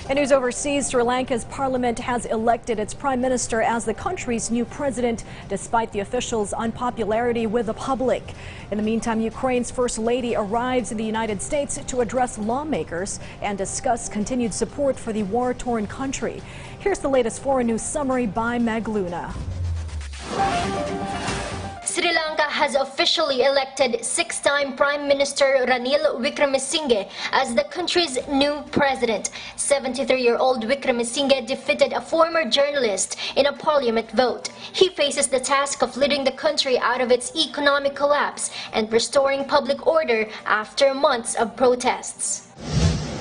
In news overseas, Sri Lanka's parliament has elected its prime minister as the country's new president, despite the official's unpopularity with the public. In the meantime, Ukraine's first lady arrives in the United States to address lawmakers and discuss continued support for the war-torn country. Here's the latest foreign news summary by Meg Luna. Sri Lanka has officially elected six-time Prime Minister Ranil Wickremesinghe as the country's new president. 73-year-old Wickremesinghe defeated a former journalist in a parliament vote. He faces the task of leading the country out of its economic collapse and restoring public order after months of protests.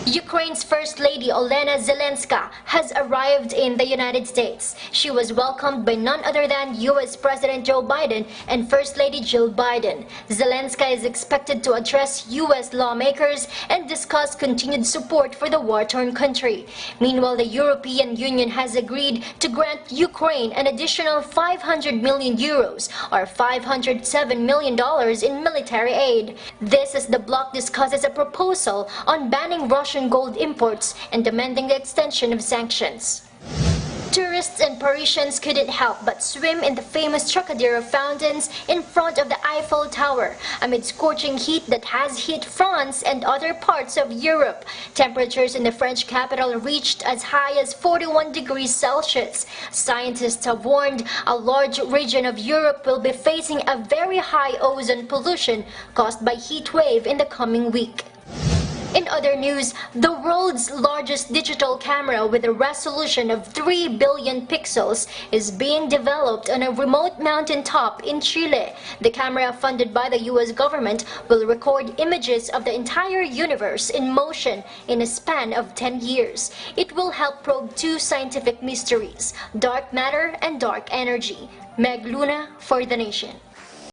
Ukraine's First Lady Olena Zelenska has arrived in the United States. She was welcomed by none other than U.S. President Joe Biden and First Lady Jill Biden. Zelenska is expected to address U.S. lawmakers and discuss continued support for the war-torn country. Meanwhile, the European Union has agreed to grant Ukraine an additional 500 million euros or $507 million in military aid. This as the bloc discusses a proposal on banning Russian gold imports and demanding the extension of sanctions. Tourists and Parisians couldn't help but swim in the famous Trocadero fountains in front of the Eiffel Tower amid scorching heat that has hit France and other parts of Europe. Temperatures in the French capital reached as high as 41 degrees Celsius. Scientists have warned a large region of Europe will be facing a very high ozone pollution caused by heat wave in the coming week. In other news, the world's largest digital camera with a resolution of 3 billion pixels is being developed on a remote mountaintop in Chile. The camera, funded by the U.S. government, will record images of the entire universe in motion in a span of 10 years. It will help probe two scientific mysteries, dark matter and dark energy. Meg Luna for The Nation.